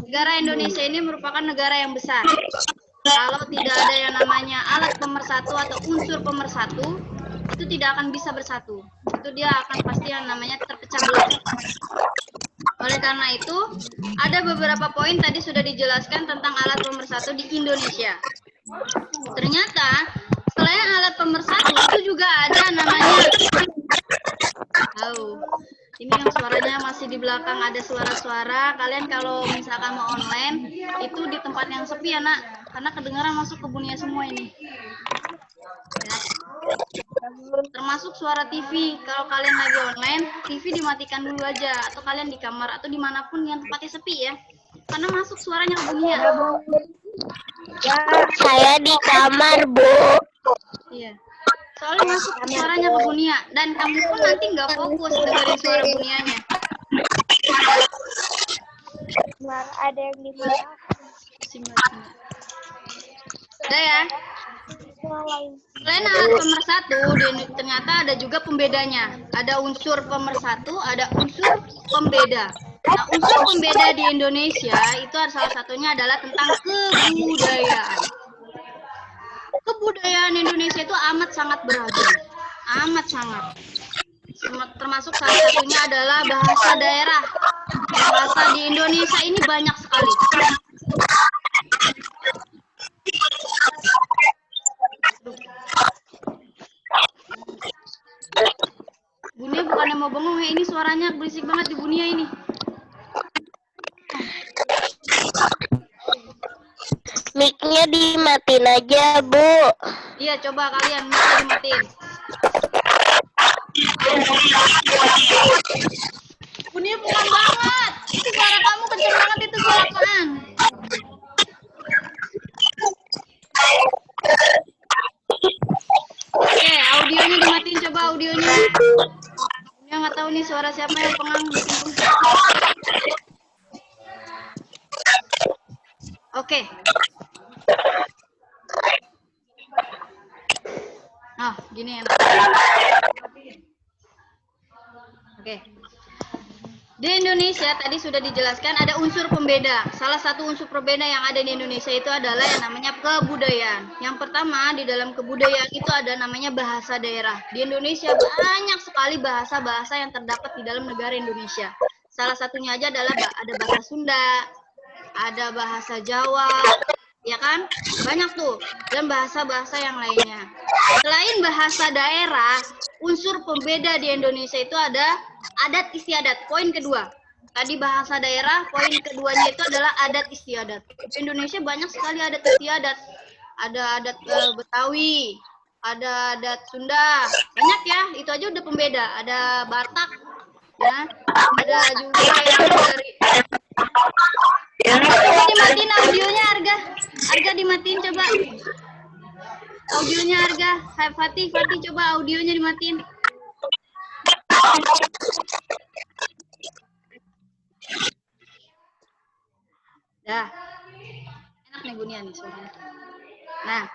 Negara Indonesia ini merupakan negara yang besar. Kalau tidak ada yang namanya alat pemersatu atau unsur pemersatu, itu tidak akan bisa bersatu. Itu dia akan pasti yang namanya terpecah belah. Oleh karena itu, ada beberapa poin tadi sudah dijelaskan tentang alat pemersatu di Indonesia. Ternyata, selain alat pemersatu, itu juga ada namanya... ini yang suaranya masih di belakang, ada suara-suara. Kalian kalau misalkan mau online, itu di tempat yang sepi ya nak, karena kedengaran masuk ke Bunia semua ini. Ya. Termasuk suara TV. Kalau kalian lagi online, TV dimatikan dulu aja, atau kalian di kamar atau dimanapun yang tempatnya sepi ya, karena masuk suaranya ke Bunia. Ya, saya di kamar, Bu. Iya. Soalnya masuk suaranya ke Bunia, dan kamu pun nanti nggak fokus dengerin suara Bunianya. Ada yang di mana? Udah ya. Selain alat pemersatu, ternyata ada juga pembedanya. Ada unsur pemersatu, ada unsur pembeda. Nah, unsur pembeda di Indonesia itu salah satunya adalah tentang kebudayaan. Kebudayaan Indonesia itu amat sangat beragam, amat sangat. Termasuk salah satunya adalah bahasa daerah. Bahasa di Indonesia ini banyak sekali. Bunia bukannya mau bengong ya, ini suaranya berisik banget di Bunia ini. Mic-nya dimatiin aja, Bu. Iya, coba kalian mic-nya dimatiin. Bunia bukan banget. Itu suara kamu kenceng banget, itu suara apaan? Oke, audionya dimatiin, coba audionya. Bunia nggak tahu nih suara siapa yang pengang bikin. Oke. Nah, gini enak. Oke. Di Indonesia tadi sudah dijelaskan ada unsur pembeda. Salah satu unsur pembeda yang ada di Indonesia itu adalah yang namanya kebudayaan. Yang pertama, di dalam kebudayaan itu ada namanya bahasa daerah. Di Indonesia banyak sekali bahasa-bahasa yang terdapat di dalam negara Indonesia. Salah satunya aja adalah ada bahasa Sunda, ada bahasa Jawa, ya kan? Banyak tuh, dan bahasa-bahasa yang lainnya. Selain bahasa daerah, unsur pembeda di Indonesia itu ada adat istiadat. Poin kedua. Tadi bahasa daerah, poin keduanya itu adalah adat istiadat. Di Indonesia banyak sekali adat istiadat. Ada adat Betawi, ada adat Sunda. Banyak ya, itu aja udah pembeda. Ada Batak, ya. Ada juga yang dari... Coba dimatiin audionya, Arga dimatiin coba. Audionya Arga. Fatih coba audionya dimatiin. Dah. Enak nih Bunia nih suaranya. Nah.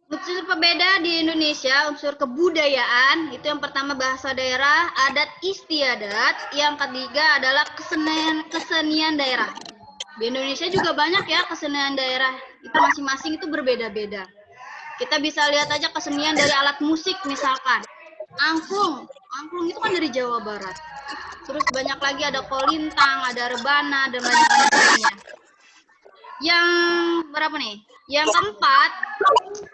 Unsur pembeda di Indonesia, unsur kebudayaan, itu yang pertama bahasa daerah, adat istiadat, yang ketiga adalah kesenian daerah. Di Indonesia juga banyak ya kesenian daerah, itu masing-masing itu berbeda-beda. Kita bisa lihat aja kesenian dari alat musik misalkan. Angklung itu kan dari Jawa Barat. Terus banyak lagi ada kolintang, ada rebana, dan banyak lainnya. Yang berapa nih? Yang keempat,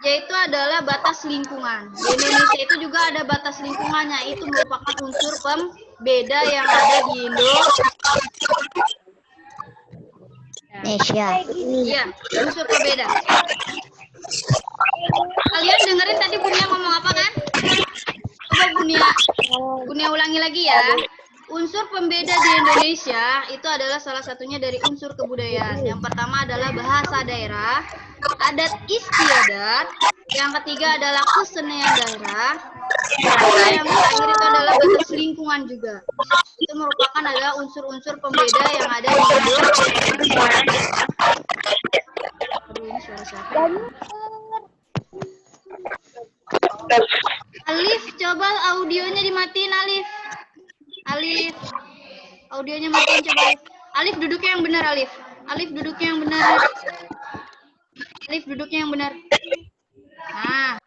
yaitu adalah batas lingkungan. Di Indonesia itu juga ada batas lingkungannya. Itu merupakan unsur pembeda yang ada di Indonesia. Iya, unsur pembeda. Kalian dengerin tadi Bunia ngomong apa kan? Coba Bunia ulangi lagi ya. Unsur pembeda di Indonesia itu adalah salah satunya dari unsur kebudayaan. Yang pertama adalah bahasa daerah, adat istiadat, yang ketiga adalah kesenian daerah, yang terakhir itu adalah batas lingkungan juga. Itu merupakan adalah unsur-unsur pembeda yang ada di Indonesia. Ini suara siapa? Alif, coba audionya dimatiin Alif. Audionya matiin coba. Alif duduknya yang benar, Alif. Alif duduknya yang benar. Alif duduknya yang benar. Nah.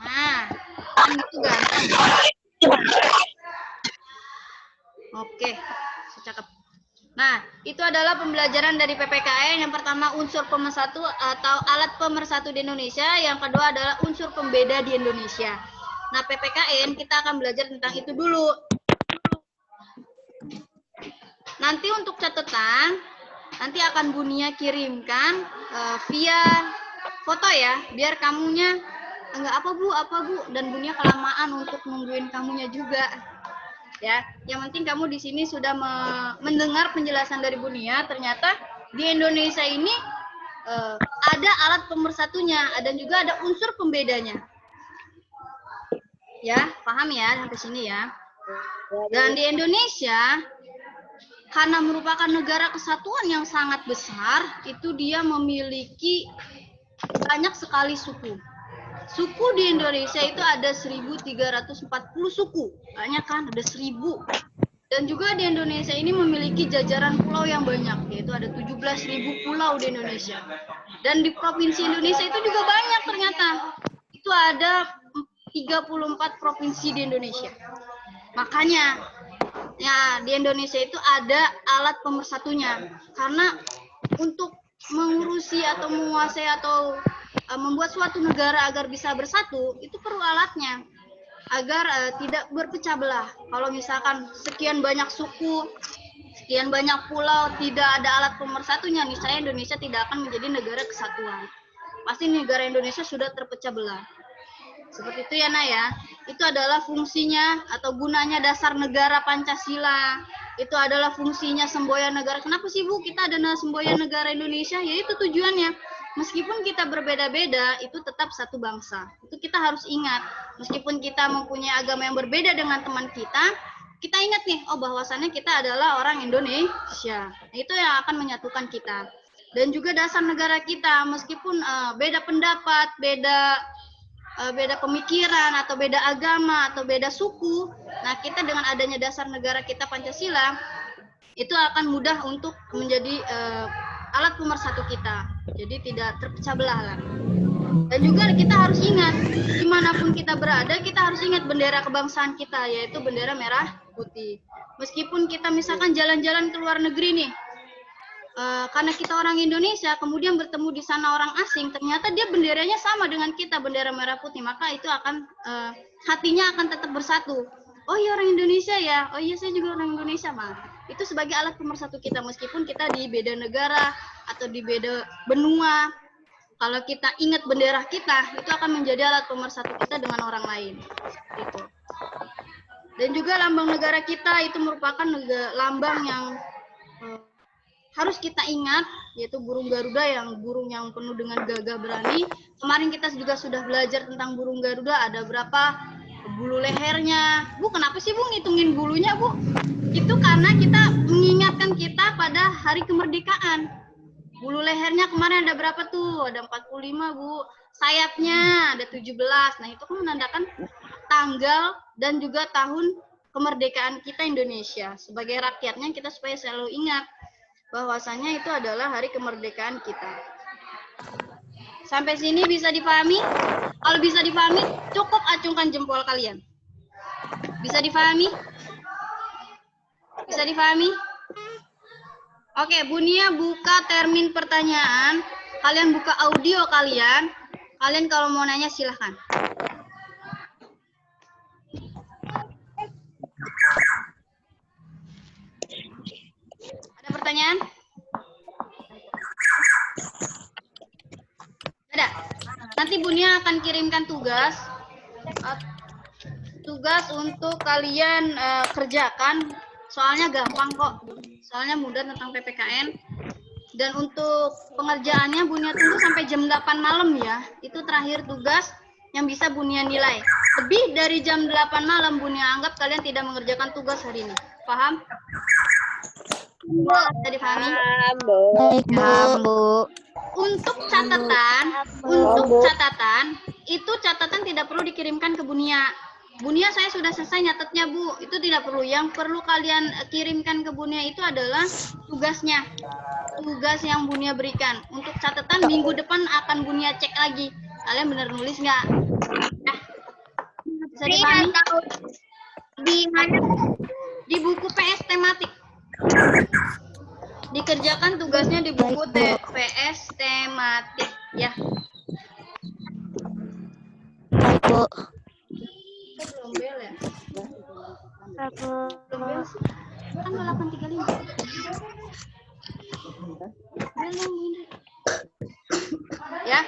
Nah. Kan gitu ganteng. Oke. Cakep. Nah, itu adalah pembelajaran dari PPKN. Yang pertama unsur pemersatu atau alat pemersatu di Indonesia. Yang kedua adalah unsur pembeda di Indonesia. Nah, PPKN kita akan belajar tentang itu dulu. Nanti untuk catatan, nanti akan Bunia kirimkan via foto ya, biar kamunya enggak apa Bu, dan Bunia kelamaan untuk nungguin kamunya juga. Ya, yang penting kamu di sini sudah mendengar penjelasan dari Bunia. Ternyata di Indonesia ini ada alat pemersatunya, dan juga ada unsur pembedanya. Ya, paham ya sampai sini ya. Dan di Indonesia, karena merupakan negara kesatuan yang sangat besar, itu dia memiliki banyak sekali suku. Suku di Indonesia itu ada 1.340 suku. Banyak kan? Ada 1.000. Dan juga di Indonesia ini memiliki jajaran pulau yang banyak, yaitu ada 17.000 pulau di Indonesia. Dan di provinsi Indonesia itu juga banyak ternyata. Itu ada 34 provinsi di Indonesia. Makanya ya di Indonesia itu ada alat pemersatunya. Karena untuk mengurusi atau menguasai atau membuat suatu negara agar bisa bersatu, itu perlu alatnya agar tidak berpecah belah. Kalau misalkan sekian banyak suku, sekian banyak pulau, tidak ada alat pemersatunya, niscaya Indonesia tidak akan menjadi negara kesatuan. Pasti negara Indonesia sudah terpecah belah. Seperti itu ya Naya. Itu adalah fungsinya atau gunanya dasar negara Pancasila. Itu adalah fungsinya semboyan negara. Kenapa sih Bu kita ada semboyan negara Indonesia? Ya itu tujuannya. Meskipun kita berbeda-beda, itu tetap satu bangsa. Itu kita harus ingat. Meskipun kita mempunyai agama yang berbeda dengan teman kita ingat nih, oh bahwasannya kita adalah orang Indonesia. Itu yang akan menyatukan kita. Dan juga dasar negara kita, meskipun beda pendapat, beda pemikiran, atau beda agama, atau beda suku, nah kita dengan adanya dasar negara kita Pancasila, itu akan mudah untuk menjadi alat pemersatu kita. Jadi tidak terpecah belah lah. Dan juga kita harus ingat, dimanapun kita berada, kita harus ingat bendera kebangsaan kita, yaitu bendera merah putih. Meskipun kita misalkan jalan-jalan ke luar negeri nih, karena kita orang Indonesia, kemudian bertemu di sana orang asing, ternyata dia benderanya sama dengan kita, bendera merah putih, maka itu akan hatinya akan tetap bersatu. Oh iya orang Indonesia ya, oh iya saya juga orang Indonesia mah. Itu sebagai alat pemersatu kita, meskipun kita di beda negara atau di beda benua. Kalau kita ingat bendera kita, itu akan menjadi alat pemersatu kita dengan orang lain. Gitu. Dan juga lambang negara kita itu merupakan lambang yang harus kita ingat, yaitu burung Garuda, yang burung yang penuh dengan gagah berani. Kemarin kita juga sudah belajar tentang burung Garuda, ada berapa bulu lehernya. Bu, kenapa sih Bu ngitungin bulunya, Bu? Itu karena kita mengingatkan kita pada hari kemerdekaan. Bulu lehernya kemarin ada berapa tuh? Ada 45, Bu. Sayapnya ada 17. Nah, itu kan menandakan tanggal dan juga tahun kemerdekaan kita Indonesia. Sebagai rakyatnya kita supaya selalu ingat bahwasanya itu adalah hari kemerdekaan kita. Sampai sini bisa dipahami? Kalau bisa dipahami, cukup acungkan jempol kalian. Bisa dipahami? Bisa dipahami? Oke, Bunia buka termin pertanyaan. Kalian buka audio kalian. Kalian kalau mau nanya silahkan. Ada pertanyaan? Ada. Nanti Bunia akan kirimkan tugas untuk kalian kerjakan. Soalnya gampang kok. Soalnya mudah tentang PPKN. Dan untuk pengerjaannya Bunia tunggu sampai jam 8 malam ya. Itu terakhir tugas yang bisa Bunia nilai. Lebih dari jam 8 malam Bunia anggap kalian tidak mengerjakan tugas hari ini. Paham? Bisa dipahami? Paham, Bu. Untuk catatan, itu catatan tidak perlu dikirimkan ke Bunia. Bunia saya sudah selesai nyatetnya, Bu. Itu tidak perlu. Yang perlu kalian kirimkan ke Bunia itu adalah tugasnya. Tugas yang Bunia berikan. Untuk catatan minggu depan akan Bunia cek lagi. Kalian benar nulis nggak? Nah, bisa dipahami? Di mana? Di buku PS tematik. Dikerjakan tugasnya di buku PS tematik ya. Baik, Bu. Belum bel ya? Belum bel sih. Kan 8.35. Bel dong, Bu Indri. Ya,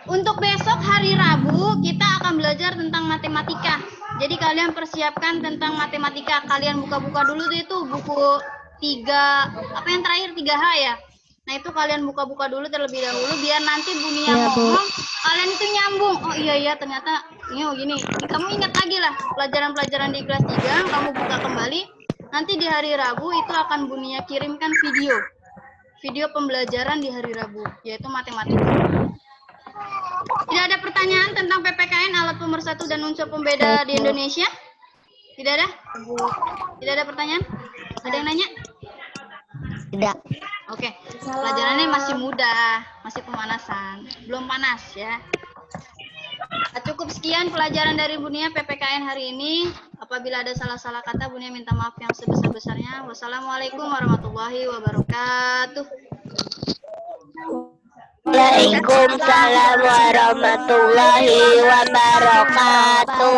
untuk besok hari Rabu kita akan belajar tentang matematika. Jadi kalian persiapkan tentang matematika. Kalian buka-buka dulu itu buku 3, apa yang terakhir 3H ya. Nah itu kalian buka-buka dulu terlebih dahulu biar nanti Bunia Ya, Bu. ngomong kalian itu nyambung. Oh iya ternyata ini gini. Kamu ingat lagi lah pelajaran-pelajaran di kelas 3 kamu buka kembali. Nanti di hari Rabu itu akan Bunia kirimkan video pembelajaran di hari Rabu yaitu matematika. Tidak ada pertanyaan tentang PPKN alat pemersatu dan unsur pembeda di Indonesia? Tidak ada? Tidak ada pertanyaan? Ada yang nanya? Tidak. Oke, pelajarannya masih mudah, masih pemanasan, belum panas ya. Nah, cukup sekian pelajaran dari Bunia PPKN hari ini. Apabila ada salah-salah kata, Bunia minta maaf yang sebesar-besarnya. Wassalamualaikum warahmatullahi wabarakatuh. Waalaikumsalam warahmatullahi wabarakatuh.